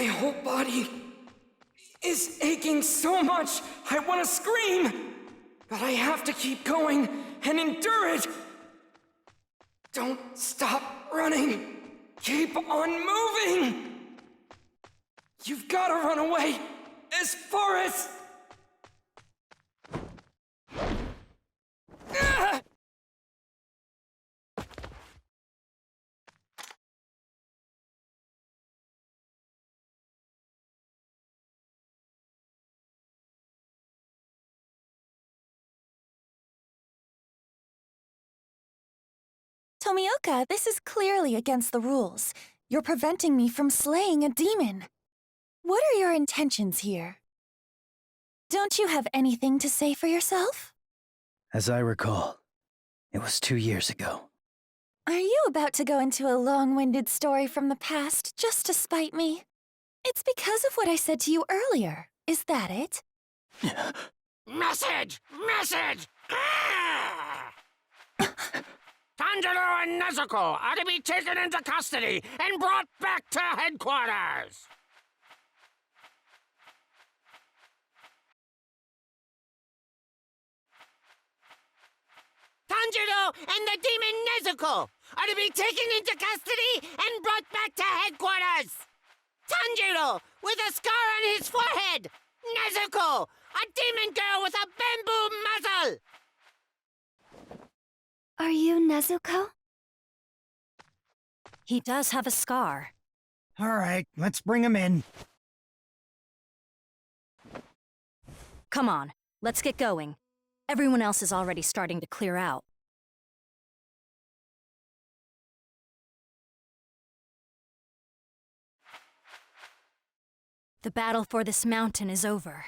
My whole body is aching so much, I want to scream! But I have to keep going and endure it! Don't stop running! Keep on moving! You've got to run away as far as... Tomioka, this is clearly against the rules. You're preventing me from slaying a demon. What are your intentions here? Don't you have anything to say for yourself? As I recall, it was 2 years ago. Are you about to go into a long-winded story from the past just to spite me? It's because of what I said to you earlier. Is that it? Message! Message! Tanjiro and Nezuko are to be taken into custody and brought back to headquarters! Tanjiro and the demon Nezuko are to be taken into custody and brought back to headquarters! Tanjiro with a scar on his forehead! Nezuko, a demon girl with a bamboo muzzle! Are you Nezuko? He does have a scar. All right, let's bring him in. Come on, let's get going. Everyone else is already starting to clear out. The battle for this mountain is over.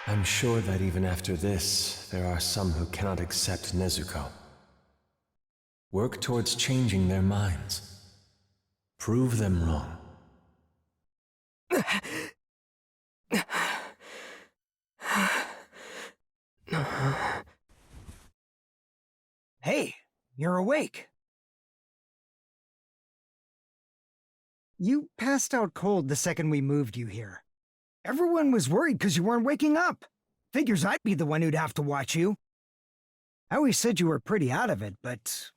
I'm sure that even after this, there are some who cannot accept Nezuko. Work towards changing their minds. Prove them wrong. Hey, you're awake. You passed out cold the second we moved you here. Everyone was worried because you weren't waking up. Figures I'd be the one who'd have to watch you. I always said you were pretty out of it, but...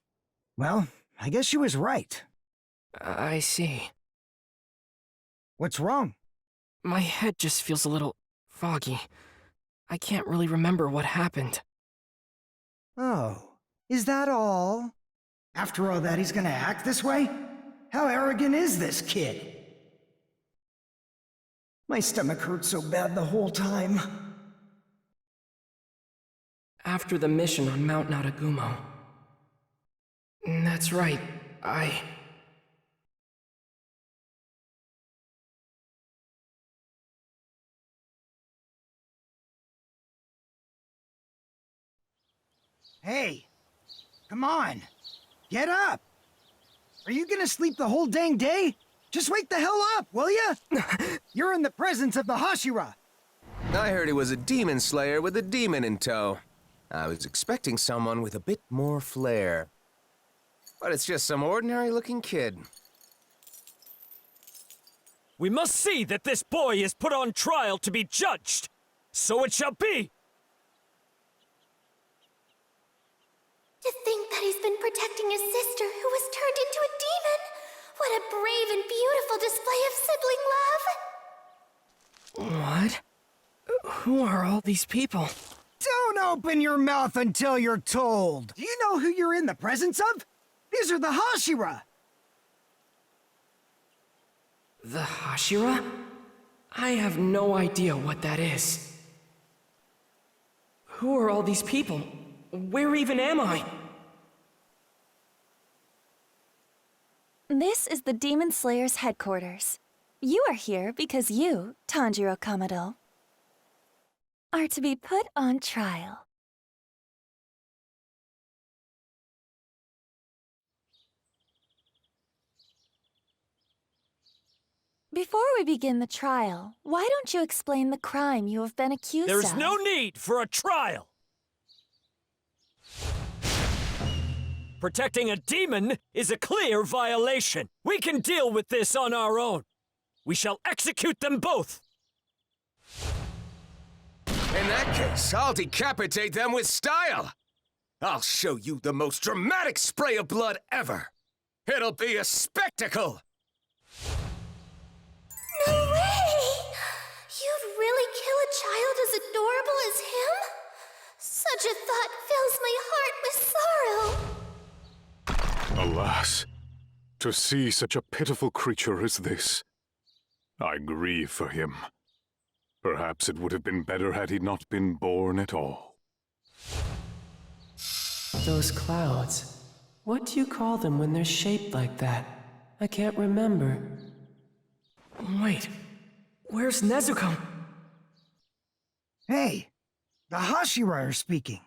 well, I guess she was right. I see. What's wrong? My head just feels a little foggy. I can't really remember what happened. Oh, is that all? After all that, he's gonna act this way? How arrogant is this kid? My stomach hurt so bad the whole time. After the mission on Mount Naragumo. That's right, Hey, come on. Get up. Are you gonna sleep the whole dang day? Just wake the hell up, will ya? You're in the presence of the Hashira. I heard he was a demon slayer with a demon in tow. I was expecting someone with a bit more flair. But it's just some ordinary-looking kid. We must see that this boy is put on trial to be judged. So it shall be! To think that he's been protecting his sister who was turned into a demon! What a brave and beautiful display of sibling love! What? Who are all these people? Don't open your mouth until you're told. Do you know who you're in the presence of? These are the Hashira. The Hashira? I have no idea what that is. Who are all these people? Where even am I? This is the Demon Slayer's headquarters. You are here because you, Tanjiro Kamado, are to be put on trial. Before we begin the trial, why don't you explain the crime you have been accused of? There's no need for a trial! Protecting a demon is a clear violation. We can deal with this on our own. We shall execute them both. In that case, I'll decapitate them with style. I'll show you the most dramatic spray of blood ever. It'll be a spectacle. No way! You'd really kill a child as adorable as him? Such a thought fills my heart with sorrow. Alas, to see such a pitiful creature as this, I grieve for him. Perhaps it would have been better had he not been born at all. Those clouds. What do you call them when they're shaped like that? I can't remember. Wait, where's Nezuko? Hey, the Hashira are speaking.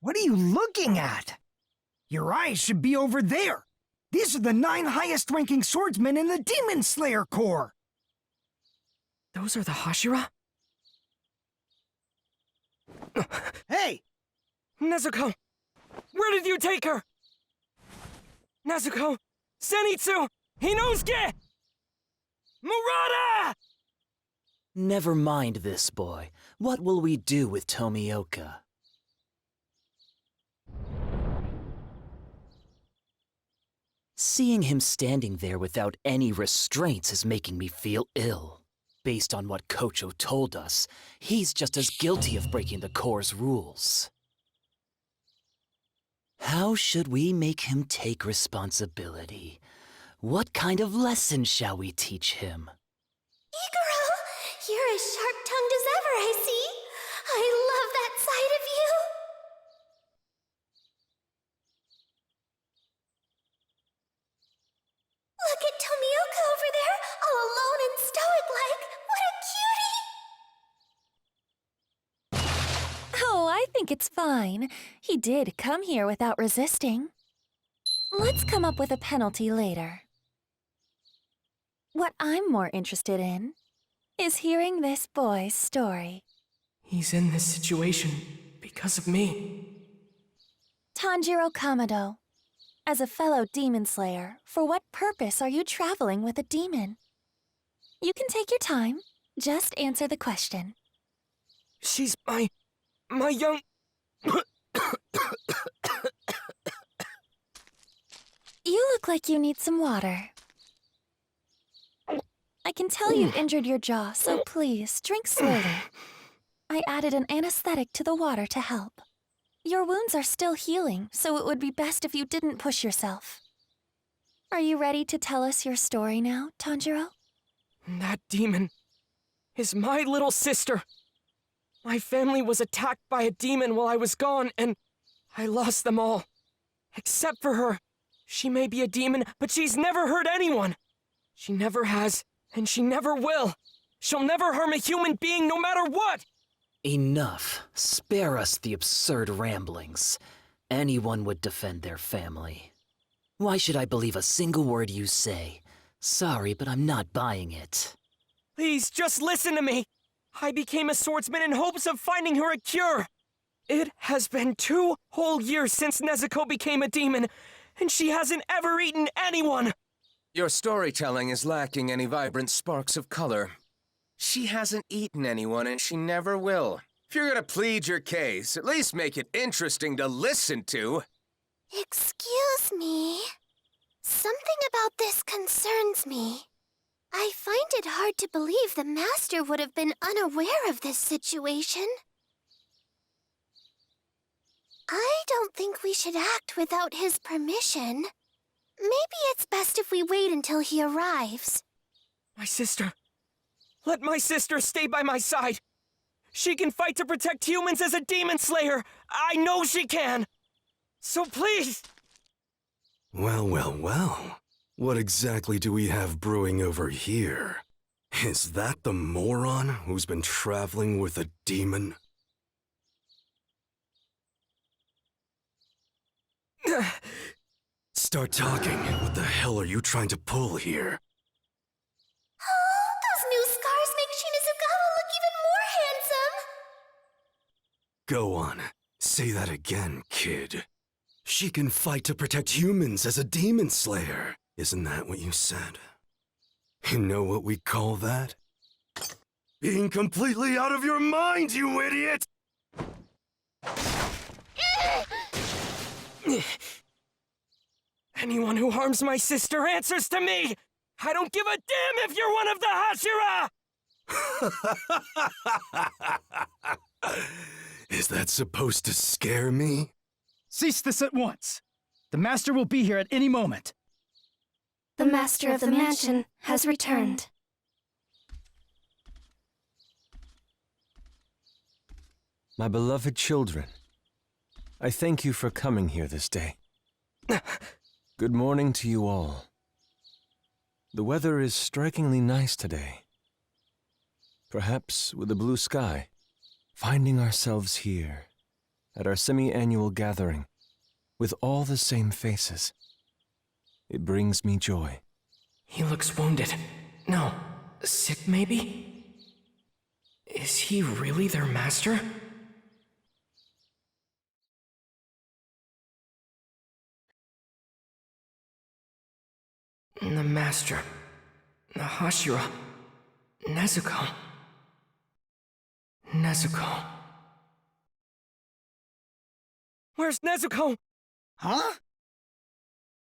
What are you looking at? Your eyes should be over there. These are the 9 highest-ranking swordsmen in the Demon Slayer Corps. Those are the Hashira? Hey! Nezuko! Where did you take her? Nezuko! Zenitsu! Hinosuke! Murata! Never mind this boy. What will we do with Tomioka? Seeing him standing there without any restraints is making me feel ill. Based on what Kocho told us, he's just as guilty of breaking the Corps' rules. How should we make him take responsibility? What kind of lesson shall we teach him? Iguro, you're as sharp-tongued as ever, I see. I love that side of you. Look at Tomioka over there, all alone and stoic-like. What a cutie! Oh, I think it's fine. He did come here without resisting. Let's come up with a penalty later. What I'm more interested in is hearing this boy's story. He's in this situation because of me. Tanjiro Kamado, as a fellow demon slayer, for what purpose are you traveling with a demon? You can take your time. Just answer the question. She's my young... You look like you need some water. I can tell you injured your jaw, so please, drink slowly. I added an anesthetic to the water to help. Your wounds are still healing, so it would be best if you didn't push yourself. Are you ready to tell us your story now, Tanjiro? That demon is my little sister. My family was attacked by a demon while I was gone, and I lost them all. Except for her. She may be a demon, but she's never hurt anyone. She never has, and she never will. She'll never harm a human being no matter what! Enough. Spare us the absurd ramblings. Anyone would defend their family. Why should I believe a single word you say? Sorry, but I'm not buying it. Please, just listen to me. I became a swordsman in hopes of finding her a cure. It has been 2 whole years since Nezuko became a demon, and she hasn't ever eaten anyone. Your storytelling is lacking any vibrant sparks of color. She hasn't eaten anyone, and she never will. If you're gonna plead your case, at least make it interesting to listen to. Excuse me. Something about this concerns me. I find it hard to believe the Master would have been unaware of this situation. I don't think we should act without his permission. Maybe it's best if we wait until he arrives. My sister. Let my sister stay by my side. She can fight to protect humans as a demon slayer. I know she can. So please. Well, well, well. What exactly do we have brewing over here? Is that the moron who's been traveling with a demon? Start talking. What the hell are you trying to pull here? Oh, those new scars make Shinozagawa look even more handsome! Go on. Say that again, kid. She can fight to protect humans as a demon slayer. Isn't that what you said? You know what we call that? Being completely out of your mind, you idiot! Anyone who harms my sister answers to me! I don't give a damn if you're one of the Hashira! Is that supposed to scare me? Cease this at once. The Master will be here at any moment. The Master of the Mansion has returned. My beloved children, I thank you for coming here this day. Good morning to you all. The weather is strikingly nice today. Perhaps with a blue sky. Finding ourselves here, at our semi-annual gathering, with all the same faces. It brings me joy. He looks wounded. No, sick maybe? Is he really their master? The master. The Hashira. Nezuko. Nezuko. Where's Nezuko? Huh?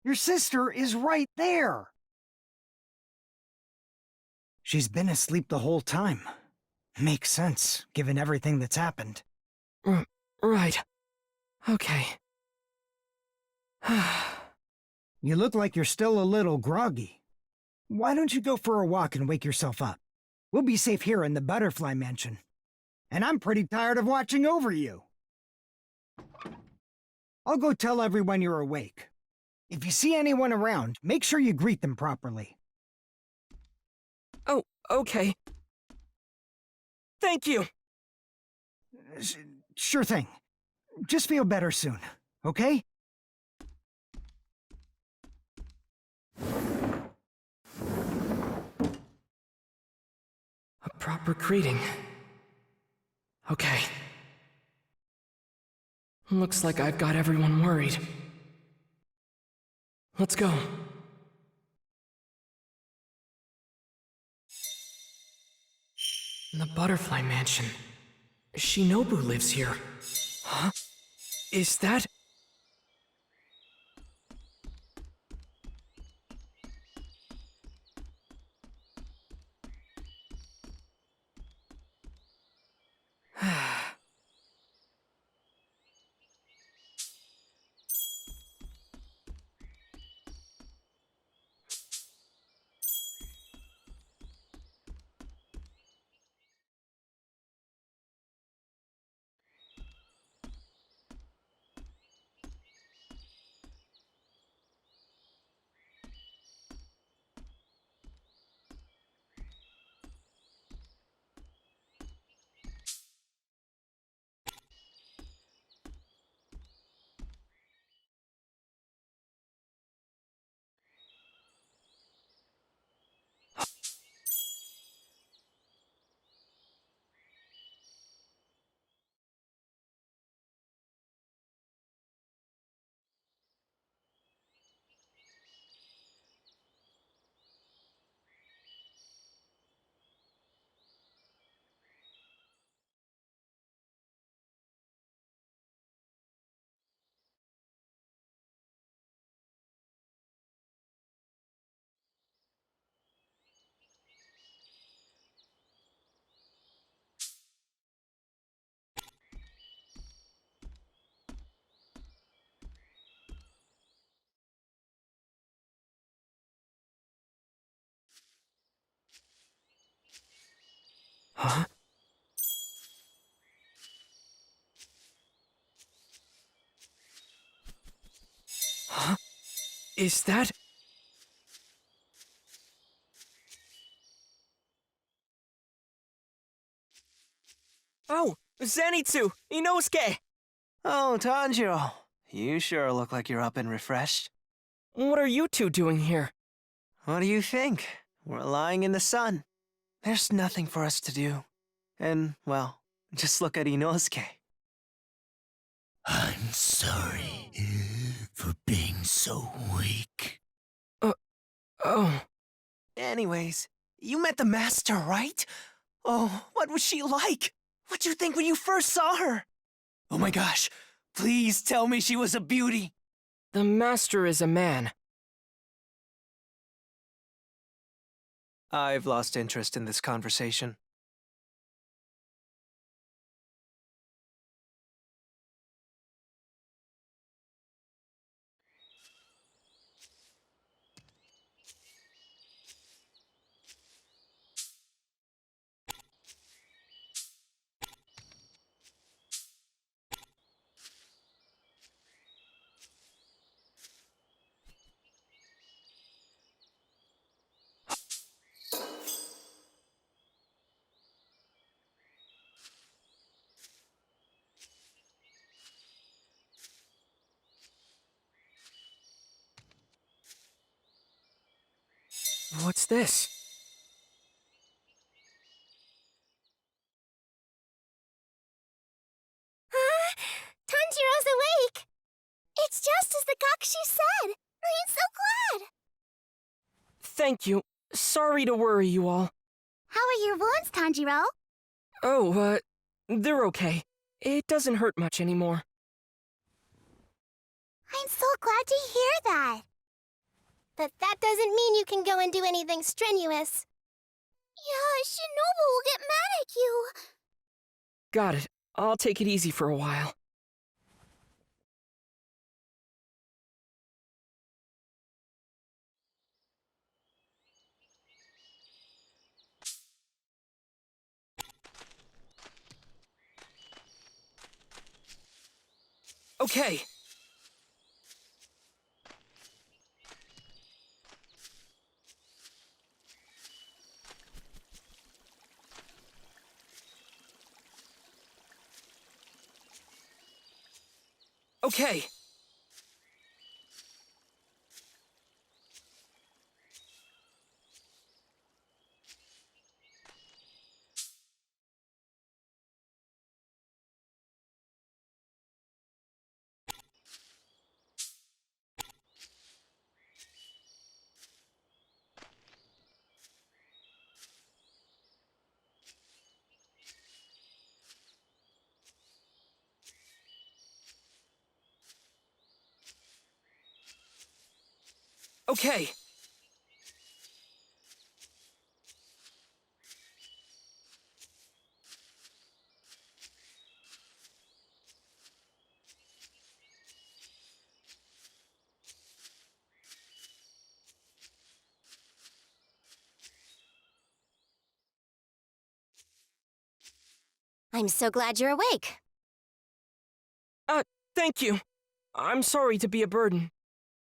Your sister is right there. She's been asleep the whole time. Makes sense, given everything that's happened. Right. Okay. You look like you're still a little groggy. Why don't you go for a walk and wake yourself up? We'll be safe here in the Butterfly Mansion. And I'm pretty tired of watching over you. I'll go tell everyone you're awake. If you see anyone around, make sure you greet them properly. Oh, okay. Thank you. Sure thing. Just feel better soon, okay? A proper greeting. Okay. Looks like I've got everyone worried. Let's go. The Butterfly Mansion. Shinobu lives here. Huh? Is that... Huh? Huh? Is that... Oh, Zenitsu! Inosuke! Oh, Tanjiro. You sure look like you're up and refreshed. What are you two doing here? What do you think? We're lying in the sun. There's nothing for us to do. And, well, just look at Inosuke. I'm sorry for being so weak. Oh. Anyways, you met the master, right? Oh, what was she like? What'd you think when you first saw her? Oh my gosh, please tell me she was a beauty. The master is a man. I've lost interest in this conversation. What's this? Tanjiro's awake! It's just as the Kakshi said! I'm so glad! Thank you. Sorry to worry you all. How are your wounds, Tanjiro? Oh, they're okay. It doesn't hurt much anymore. I'm so glad to hear that. But that doesn't mean you can go and do anything strenuous. Yeah, Shinobu will get mad at you. Got it. I'll take it easy for a while. Okay. Okay. Okay. I'm so glad you're awake. Thank you. I'm sorry to be a burden.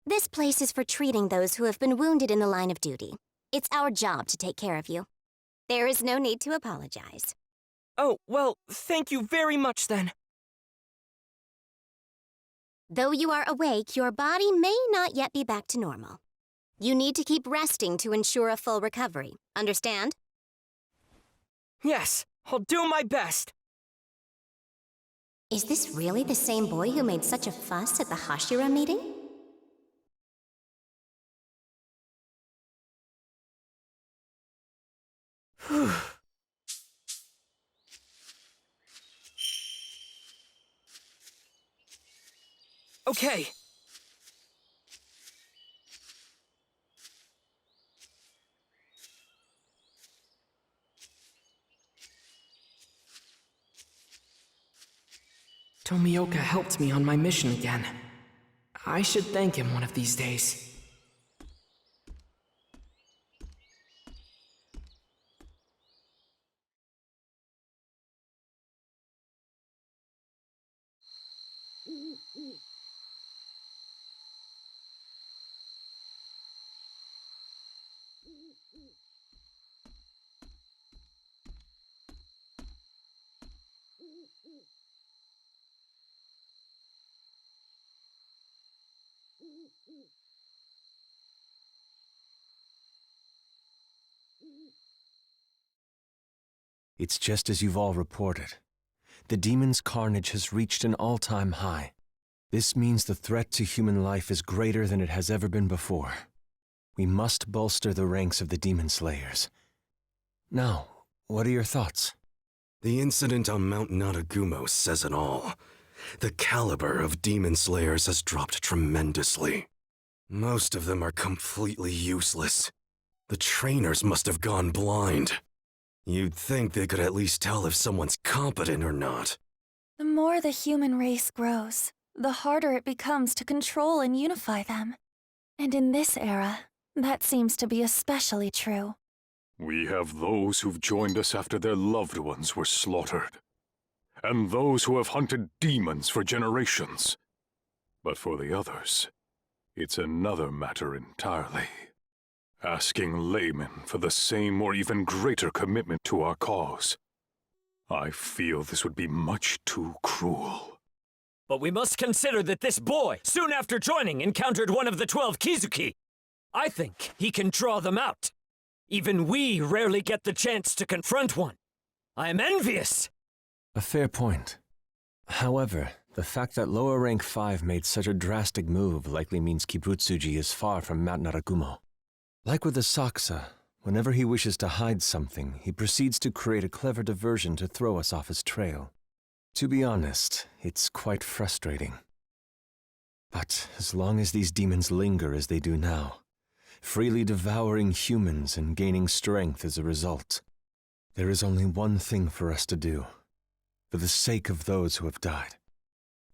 This place is for treating those who have been wounded in the line of duty. It's our job to take care of you. There is no need to apologize. Oh, well, thank you very much then. Though you are awake, your body may not yet be back to normal. You need to keep resting to ensure a full recovery. Understand? Yes, I'll do my best. Is this really the same boy who made such a fuss at the Hashira meeting? Okay. Tomioka helped me on my mission again. I should thank him one of these days. It's just as you've all reported. The demon's carnage has reached an all-time high. This means the threat to human life is greater than it has ever been before. We must bolster the ranks of the demon slayers. Now, what are your thoughts? The incident on Mount Naragumo says it all. The caliber of demon slayers has dropped tremendously. Most of them are completely useless. The trainers must have gone blind. You'd think they could at least tell if someone's competent or not. The more the human race grows, the harder it becomes to control and unify them. And in this era, that seems to be especially true. We have those who've joined us after their loved ones were slaughtered, and those who have hunted demons for generations. But for the others, it's another matter entirely. Asking laymen for the same or even greater commitment to our cause. I feel this would be much too cruel. But we must consider that this boy, soon after joining, encountered one of the 12 Kizuki. I think he can draw them out. Even we rarely get the chance to confront one. I am envious! A fair point. However, the fact that lower rank 5 made such a drastic move likely means Kibutsuji is far from Mount Naragumo. Like with the Saksa, whenever he wishes to hide something, he proceeds to create a clever diversion to throw us off his trail. To be honest, it's quite frustrating. But as long as these demons linger as they do now, freely devouring humans and gaining strength as a result, there is only one thing for us to do, for the sake of those who have died.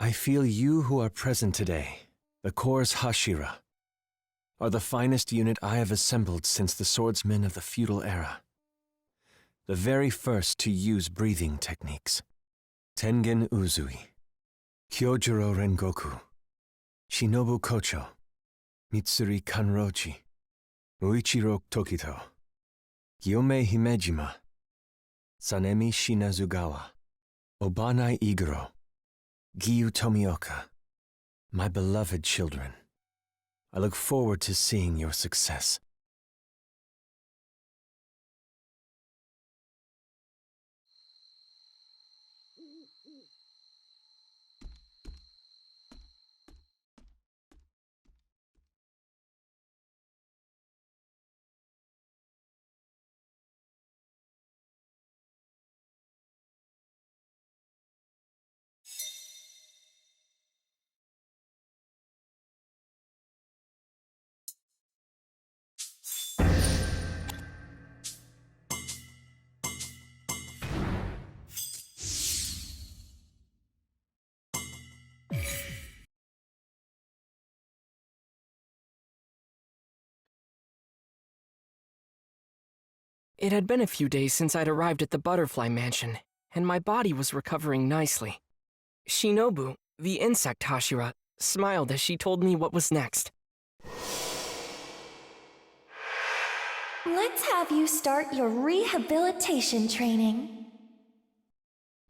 I feel you who are present today, the Corps Hashira, are the finest unit I have assembled since the swordsmen of the feudal era. The very first to use breathing techniques. Tengen Uzui, Kyojuro Rengoku, Shinobu Kocho, Mitsuri Kanrochi, Muichiro Tokito, Gyome Himejima, Sanemi Shinazugawa, Obanai Iguro, Giyu Tomioka, my beloved children. I look forward to seeing your success. It had been a few days since I'd arrived at the Butterfly Mansion, and my body was recovering nicely. Shinobu, the insect Hashira, smiled as she told me what was next. Let's have you start your rehabilitation training.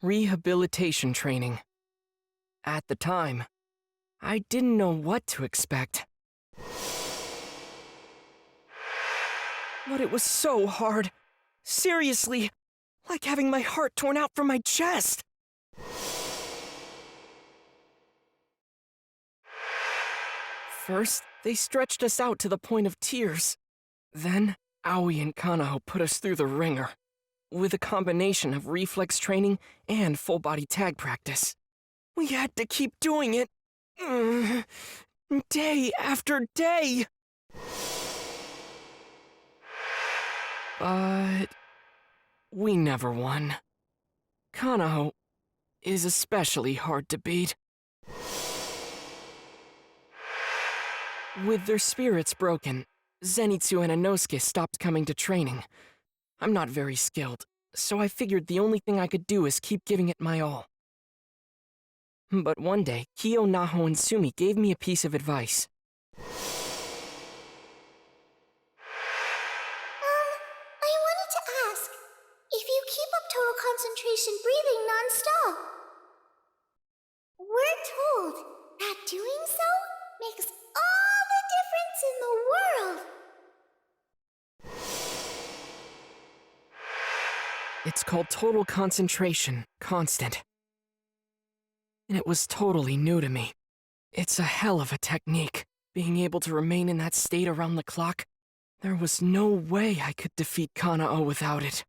Rehabilitation training. At the time, I didn't know what to expect. But it was so hard. Seriously, like having my heart torn out from my chest. First, they stretched us out to the point of tears. Then, Aoi and Kanaho put us through the ringer, with a combination of reflex training and full-body tag practice. We had to keep doing it, day after day. But we never won. Kanaho is especially hard to beat. With their spirits broken, Zenitsu and Inosuke stopped coming to training. I'm not very skilled, so I figured the only thing I could do is keep giving it my all. But one day, Kyo, Naho, and Sumi gave me a piece of advice. I wanted to ask, if you keep up total concentration breathing non-stop, we're told that doing so makes all the difference in the world. It's called total concentration, constant. And it was totally new to me. It's a hell of a technique. Being able to remain in that state around the clock, there was no way I could defeat Kanao without it.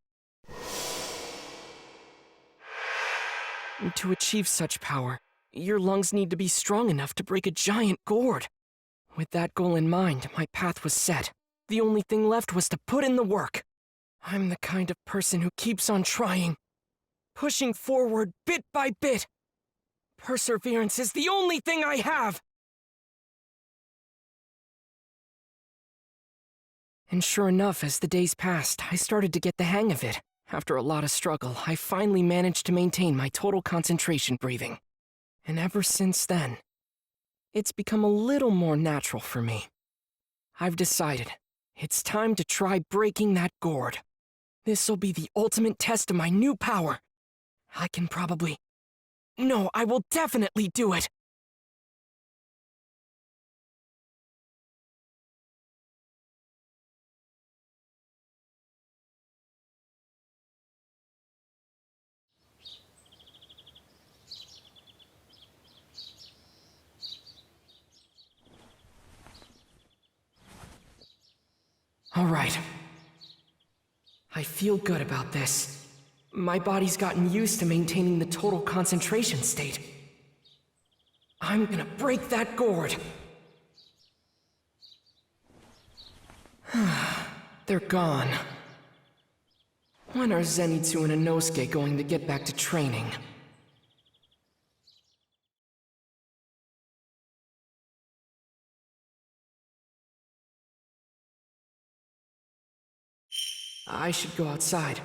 And to achieve such power, your lungs need to be strong enough to break a giant gourd. With that goal in mind, my path was set. The only thing left was to put in the work. I'm the kind of person who keeps on trying, pushing forward bit by bit. Perseverance is the only thing I have! And sure enough, as the days passed, I started to get the hang of it. After a lot of struggle, I finally managed to maintain my total concentration breathing. And ever since then, it's become a little more natural for me. I've decided, it's time to try breaking that gourd. This'll be the ultimate test of my new power. I will definitely do it! All right. I feel good about this. My body's gotten used to maintaining the total concentration state. I'm gonna break that gourd. They're gone. When are Zenitsu and Inosuke going to get back to training? I should go outside.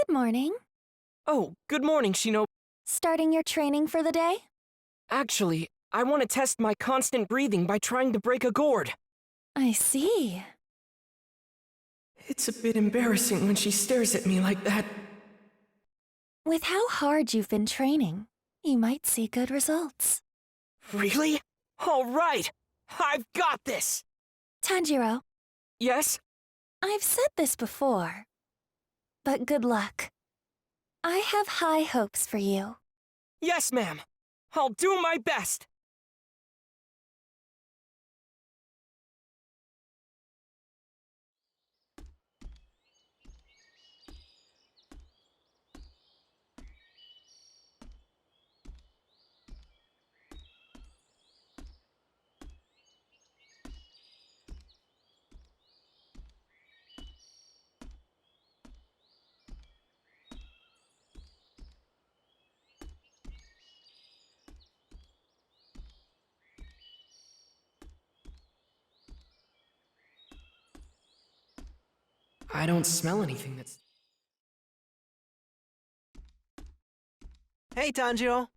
Good morning. Oh, good morning, Shino. Starting your training for the day? Actually, I want to test my constant breathing by trying to break a gourd. I see. It's a bit embarrassing when she stares at me like that. With how hard you've been training, you might see good results. Really? All right! I've got this! Tanjiro. Yes? I've said this before, but good luck. I have high hopes for you. Yes, ma'am. I'll do my best. I don't smell anything that's... Hey, Tanjiro.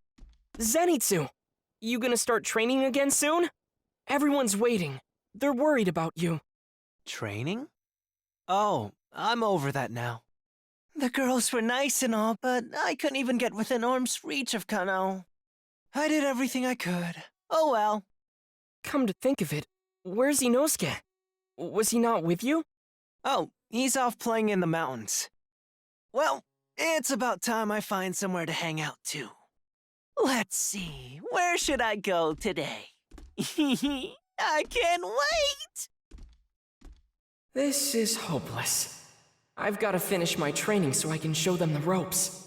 Zenitsu! You gonna start training again soon? Everyone's waiting. They're worried about you. Training? Oh, I'm over that now. The girls were nice and all, but I couldn't even get within arm's reach of Kanao. I did everything I could. Oh well. Come to think of it, where's Inosuke? Was he not with you? Oh, he's off playing in the mountains. Well, it's about time I find somewhere to hang out too. Let's see, where should I go today? I can't wait! This is hopeless. I've got to finish my training so I can show them the ropes.